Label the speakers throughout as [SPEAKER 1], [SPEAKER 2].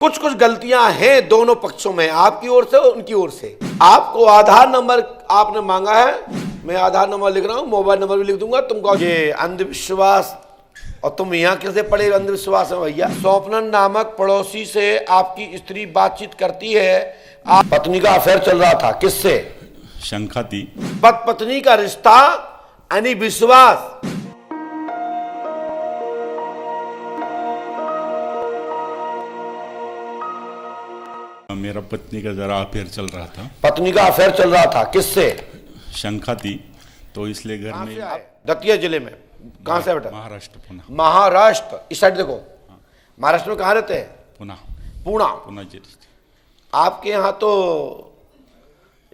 [SPEAKER 1] कुछ कुछ गलतियां हैं दोनों पक्षों में, आपकी ओर से और उनकी ओर से। आपको आधार नंबर आपने मांगा है, मैं आधार नंबर लिख रहा हूं, मोबाइल नंबर भी लिख दूंगा। तुमको ये अंधविश्वास, और तुम यहाँ कैसे पड़े अंधविश्वास में भैया। स्वप्नन नामक पड़ोसी से आपकी स्त्री बातचीत करती है, आप पत्नी का अफेयर चल रहा था, किससे?
[SPEAKER 2] शंका थी।
[SPEAKER 1] पति पत्नी का रिश्ता यानी विश्वास।
[SPEAKER 2] मेरा पत्नी का जरा अफेयर चल रहा था।
[SPEAKER 1] पत्नी का अफेयर चल रहा था, किससे?
[SPEAKER 2] शंका थी, तो इसलिए घर में।
[SPEAKER 1] दतिया जिले में। कहां से बेटा?
[SPEAKER 2] महाराष्ट्र, पुणे।
[SPEAKER 1] महाराष्ट्र, इस साइड देखो। महाराष्ट्र में कहाँ रहते हैं?
[SPEAKER 2] पुणे।
[SPEAKER 1] पुणे
[SPEAKER 2] जिले।
[SPEAKER 1] आपके यहाँ तो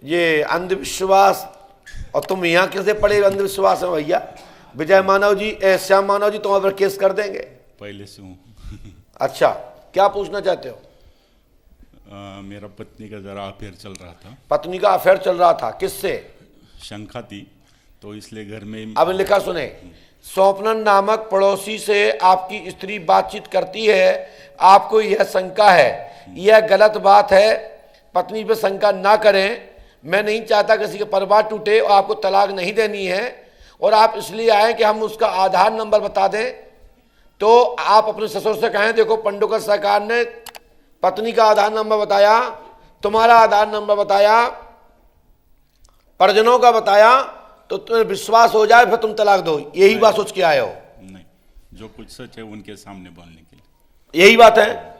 [SPEAKER 1] ये अंधविश्वास, और तुम यहाँ कैसे पड़े अंधविश्वास में भैया। विजय मानव जी, श्याम मानव जी तुम्हारे पर केस कर देंगे
[SPEAKER 2] पहले से हूँ।
[SPEAKER 1] अच्छा, क्या पूछना चाहते हो?
[SPEAKER 2] मेरा पत्नी का जरा अफेयर चल रहा था।
[SPEAKER 1] पत्नी का अफेयर चल रहा था, किससे?
[SPEAKER 2] शंका थी, तो इसलिए घर में।
[SPEAKER 1] अब लिखा सुने, स्वप्नन नामक पड़ोसी से आपकी स्त्री बातचीत करती है, आपको यह शंका है, यह गलत बात है, पत्नी पे शंका ना करें। मैं नहीं चाहता किसी का परिवार टूटे, और आपको तलाक नहीं देनी है, और आप इसलिए आए कि हम उसका आधार नंबर बता दें। तो आप अपने ससुर से कहें, देखो पंडोकर सरकार ने पत्नी का आधार नंबर बताया, तुम्हारा आधार नंबर बताया, परिजनों का बताया, तो तुम्हें विश्वास हो जाए, फिर तुम तलाक दो। यही बात सोच के आए हो?
[SPEAKER 2] नहीं, जो कुछ सच है उनके सामने बोलने के लिए।
[SPEAKER 1] यही बात है।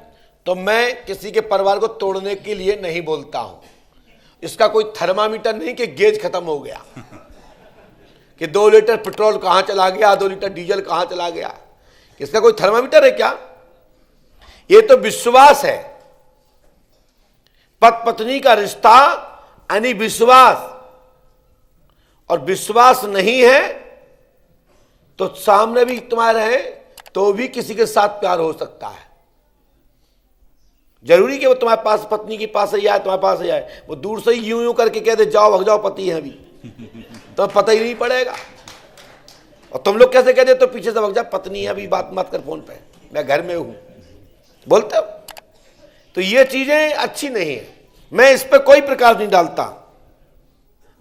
[SPEAKER 1] तो मैं किसी के परिवार को तोड़ने के लिए नहीं बोलता हूं। इसका कोई थर्मामीटर नहीं कि गेज खत्म हो गया कि 2 लीटर पेट्रोल कहां चला गया, 2 लीटर डीजल कहां चला गया। इसका कोई थर्मामीटर है क्या? ये तो विश्वास है। पति पत्नी का रिश्ता यानी विश्वास, और विश्वास नहीं है तो सामने भी तुम्हारे हैं तो भी किसी के साथ प्यार हो सकता है। जरूरी कि वो तुम्हारे पास, पत्नी के पास ही आए, तुम्हारे पास ही आए। वो दूर से ही यूं यूं करके कह दे, जाओ भग जाओ, पति है अभी, तो पता ही नहीं पड़ेगा। और तुम लोग कैसे कह दे, तो पीछे से भग जा, पत्नी है अभी, बात मत कर फोन पे, मैं घर में हूं, बोलते हो। तो ये चीजें अच्छी नहीं है। मैं इस पे कोई प्रकाश नहीं डालता,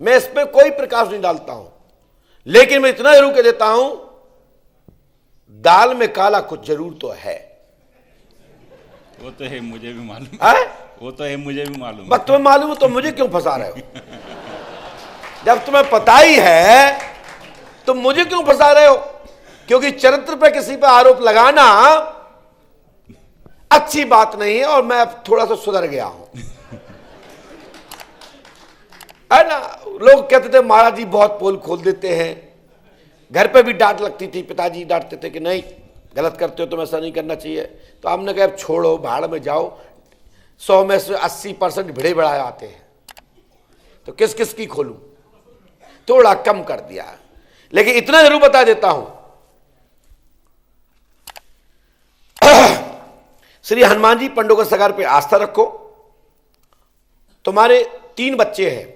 [SPEAKER 1] मैं इस पे कोई प्रकाश नहीं डालता हूं, लेकिन मैं इतना जरूर कह देता हूं, दाल में काला कुछ जरूर तो है।
[SPEAKER 2] वो तो है, मुझे भी मालूम
[SPEAKER 1] है।
[SPEAKER 2] वो तो है, मुझे भी मालूम।
[SPEAKER 1] बस तुम्हें मालूम है तो मुझे क्यों फंसा रहे हो? जब तुम्हें पता ही है तो मुझे क्यों फंसा रहे हो? क्योंकि चरित्र पे किसी पे आरोप लगाना अच्छी बात नहीं है, और मैं अब थोड़ा सा सुधर गया हूं, है ना। लोग कहते थे महाराज जी बहुत पोल खोल देते हैं, घर पे भी डांट लगती थी, पिताजी डांटते थे कि नहीं गलत करते हो, तुम ऐसा नहीं करना चाहिए। तो हमने कहा छोड़ो, भाड़ में जाओ, 100 में से 80% भिड़े बढ़ाए आते हैं, तो किस किस की खोलूं। थोड़ा कम कर दिया, लेकिन इतना जरूर बता देता हूं, श्री हनुमान जी पंडोकर सरकार पे आस्था रखो। तुम्हारे 3 बच्चे हैं,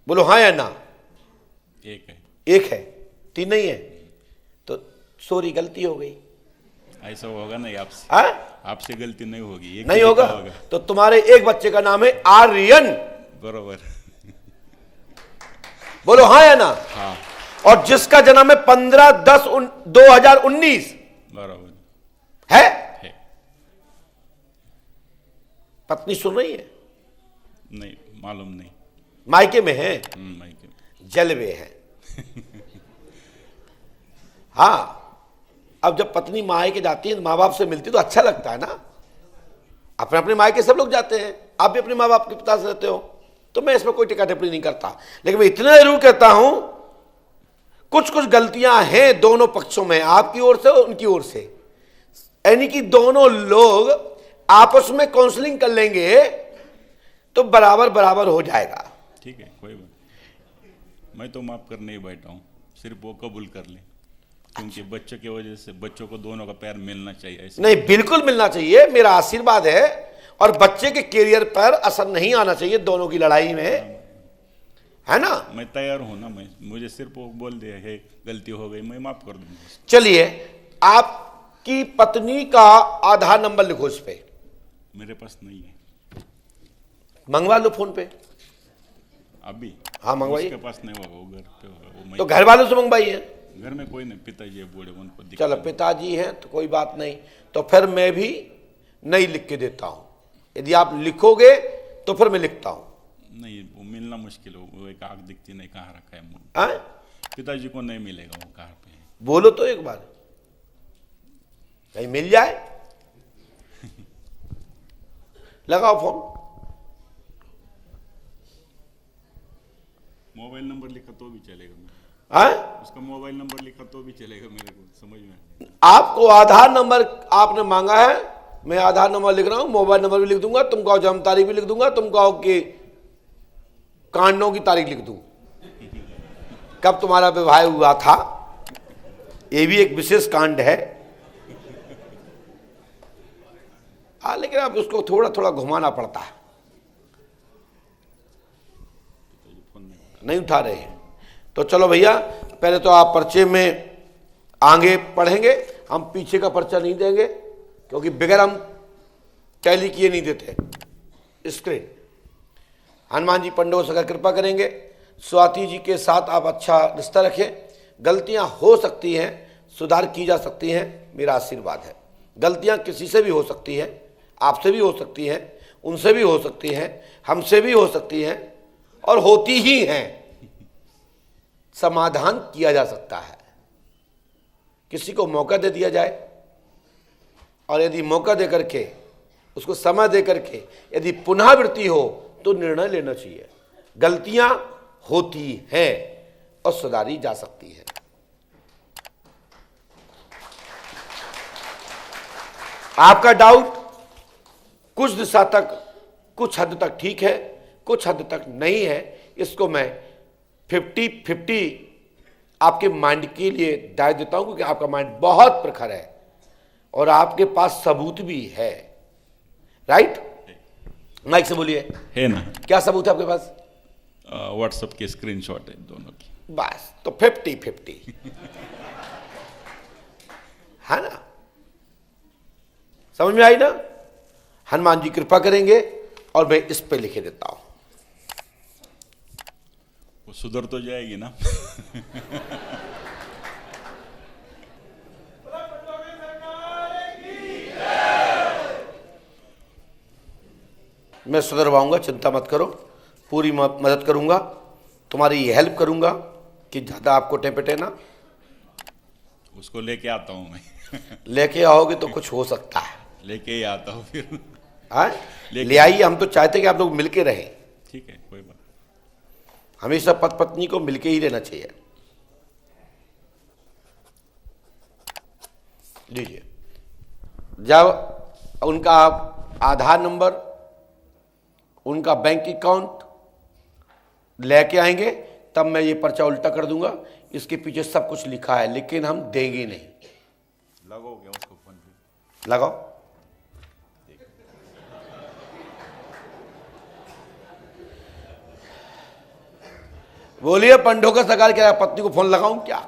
[SPEAKER 1] बोलो हाँ या ना?
[SPEAKER 2] एक है।
[SPEAKER 1] एक है, 3 नहीं है, तो सॉरी गलती हो गई।
[SPEAKER 2] ऐसा होगा नहीं आपसे। आपसे गलती नहीं होगी। एक
[SPEAKER 1] नहीं होगा। तो तुम्हारे एक बच्चे का नाम है आर्यन,
[SPEAKER 2] बरोबर।
[SPEAKER 1] बोलो हाँ या ना?
[SPEAKER 2] हाँ।
[SPEAKER 1] और जिसका जन्म है 15/10/2019,
[SPEAKER 2] बरोबर
[SPEAKER 1] है? पत्नी सुन रही है?
[SPEAKER 2] नहीं, मालूम नहीं।
[SPEAKER 1] मायके में है?
[SPEAKER 2] मायके में
[SPEAKER 1] जलवे है। हाँ, अब जब पत्नी मायके जाती है, माँ बाप से मिलती तो अच्छा लगता है ना। अपने अपने मायके सब लोग जाते हैं, आप भी अपने माँ बाप के पिता से रहते हो, तो मैं इसमें कोई टिक्का टिप्पणी नहीं करता। लेकिन मैं इतना जरूर कहता हूं, कुछ कुछ गलतियां हैं दोनों पक्षों में, आपकी ओर से और उनकी ओर से, यानी कि दोनों लोग आपस में काउंसलिंग कर लेंगे तो बराबर बराबर हो जाएगा।
[SPEAKER 2] ठीक है, कोई बात। मैं तो माफ करने ही बैठा हूं, सिर्फ वो कबूल कर ले, क्योंकि बच्चों की वजह से बच्चों को दोनों का प्यार मिलना चाहिए। ऐसे
[SPEAKER 1] नहीं, बिल्कुल मिलना चाहिए, मेरा आशीर्वाद है। और बच्चे के करियर पर असर नहीं आना चाहिए दोनों की लड़ाई में, है ना।
[SPEAKER 2] मैं तैयार हूं ना, मुझे सिर्फ वो बोल दिया है गलती हो गई, मैं माफ कर दूंगा।
[SPEAKER 1] चलिए, आपकी पत्नी का आधार नंबर लिखो इस पे,
[SPEAKER 2] मेरे पास नहीं है
[SPEAKER 1] मंगवा लो फोन पे।
[SPEAKER 2] अभी।
[SPEAKER 1] हाँ मंगवाइए।
[SPEAKER 2] उसके पास नहीं होगा, वो घर पे होगा, वो
[SPEAKER 1] तो घर वालों से मंगवाइए।
[SPEAKER 2] घर में कोई नहीं, पिताजी है बूढ़े, उनको दिक्कत
[SPEAKER 1] चलो पिताजी हैं तो कोई बात नहीं, तो फिर मैं भी नहीं लिख के देता हूं। यदि आप लिखोगे तो फिर मैं लिखता हूं।
[SPEAKER 2] नहीं, वो मिलना मुश्किल हो, वो एक आंख दिखती नहीं, कहाँ रखा है मुंह।
[SPEAKER 1] हाँ?
[SPEAKER 2] पिताजी को नहीं मिलेगा, वो कहाँ पे है।
[SPEAKER 1] बोलो तो एक बार, कहीं मिल जाए। लगाओ फोन।
[SPEAKER 2] मोबाइल नंबर लिखा तो भी चलेगा मेरा।
[SPEAKER 1] हाँ?
[SPEAKER 2] उसका मोबाइल नंबर लिखा तो भी चलेगा, मेरे को समझ में नहीं।
[SPEAKER 1] आपको आधार नंबर आपने मांगा है, मैं आधार नंबर लिख रहा हूं, मोबाइल नंबर भी लिख दूंगा, तुम कहो जन्म तारीख भी लिख दूंगा, तुम कहो कि कांडों की तारीख लिख दूं, कब तुम्हारा विवाह हुआ था, ये भी एक विशेष कांड है। लेकिन अब उसको थोड़ा थोड़ा घुमाना पड़ता है, नहीं उठा रहे हैं। तो चलो भैया, पहले तो आप पर्चे में आगे पढ़ेंगे, हम पीछे का पर्चा नहीं देंगे, क्योंकि बगैर हम टैली किए नहीं देते स्क्रीन। हनुमान जी पंडों से कृपा करेंगे, स्वाति जी के साथ आप अच्छा रिश्ता रखें। गलतियां हो सकती हैं, सुधार की जा सकती हैं, मेरा आशीर्वाद है। गलतियां किसी से भी हो सकती हैं, आपसे भी हो सकती हैं, उनसे भी हो सकती हैं, हमसे भी हो सकती हैं, और होती ही हैं। समाधान किया जा सकता है, किसी को मौका दे दिया जाए, और यदि मौका दे करके, उसको समय दे करके यदि पुनरावृत्ति हो तो निर्णय लेना चाहिए। गलतियां होती हैं और सुधारी जा सकती है। आपका डाउट कुछ दिशा तक, कुछ हद तक ठीक है, कुछ हद तक नहीं है। इसको मैं 50-50 आपके माइंड के लिए दाय देता हूं, क्योंकि आपका माइंड बहुत प्रखर है और आपके पास सबूत भी है। राइट? माइक से बोलिए।
[SPEAKER 2] है ना?
[SPEAKER 1] क्या सबूत है आपके पास?
[SPEAKER 2] व्हाट्सएप के स्क्रीनशॉट है दोनों की।
[SPEAKER 1] बस, तो 50-50 है ना? समझ में आई ना? हनुमान जी कृपा करेंगे और मैं इस पे लिखे देता हूं।
[SPEAKER 2] वो सुधर तो जाएगी ना?
[SPEAKER 1] मैं सुधरवाऊंगा, चिंता मत करो, पूरी मदद करूंगा, तुम्हारी हेल्प करूंगा कि ज्यादा आपको टेपटे ना।
[SPEAKER 2] उसको लेके आता हूं मैं।
[SPEAKER 1] लेके आओगे तो कुछ हो सकता है।
[SPEAKER 2] लेके ही आता हूं फिर।
[SPEAKER 1] हाँ? ले आइए, हम तो चाहते कि आप लोग मिलके रहें।
[SPEAKER 2] ठीक है, कोई बात।
[SPEAKER 1] हमेशा पति पत्नी को मिलके ही रहना चाहिए। लीजिए, जब उनका आधार नंबर, उनका बैंक अकाउंट लेके आएंगे, तब मैं ये पर्चा उल्टा कर दूंगा। इसके पीछे सब कुछ लिखा है, लेकिन हम देंगे नहीं।
[SPEAKER 2] लगाओगे उसको फोन पे?
[SPEAKER 1] लगाओ। बोलिए, पंडों का सरकार क्या पत्नी को फोन लगाऊं क्या?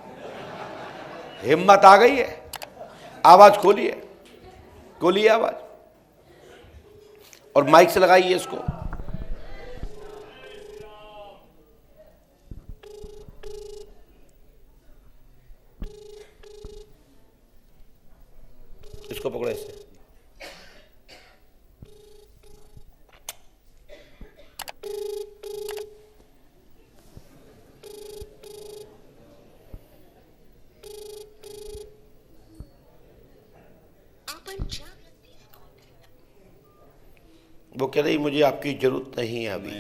[SPEAKER 1] हिम्मत आ गई है? आवाज खोलिए, खोलिए आवाज, और माइक से लगाइए इसको। इसको पकड़ो ऐसे। वो कह रही मुझे आपकी जरूरत नहीं है अभी।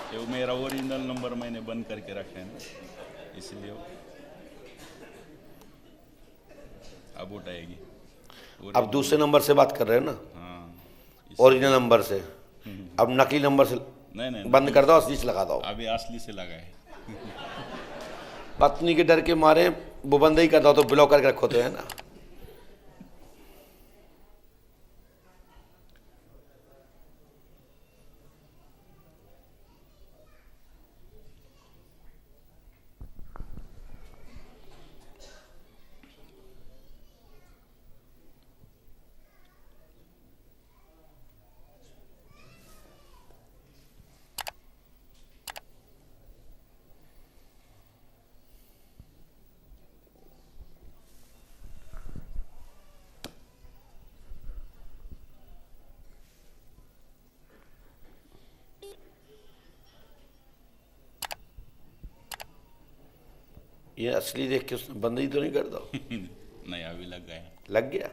[SPEAKER 2] वो मेरा ओरिजिनल नंबर मैंने बंद करके रखा है ना, इसलिए अब उठाएगी।
[SPEAKER 1] अब दूसरे नंबर से बात कर रहे हैं ना?
[SPEAKER 2] हाँ,
[SPEAKER 1] ओरिजिनल नंबर से। अब नकली नंबर से
[SPEAKER 2] नहीं
[SPEAKER 1] बंद कर दो, असली से लगा दो।
[SPEAKER 2] अभी असली से लगा है।
[SPEAKER 1] पत्नी के डर के मारे वो बंद ही कर दो, तो ब्लॉक करके रखो तो, है ना? ये असली देख के उसने बंद ही तो नहीं कर दो।
[SPEAKER 2] नहीं अभी लग गया।
[SPEAKER 1] लग गया।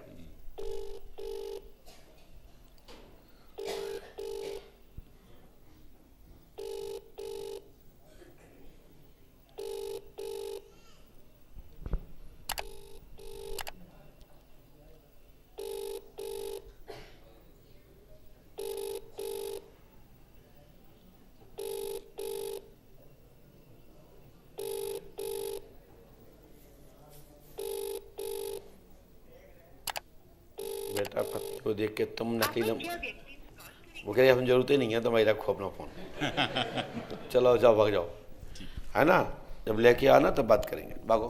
[SPEAKER 1] बेटा पत्नी को देख के तुम नकली वो कह रही हम जरूरत ही नहीं है तुम्हारी, रखो अपना फोन। चलो जाओ भाग जाओ, है ना, जब लेके आना तब बात करेंगे, भागो।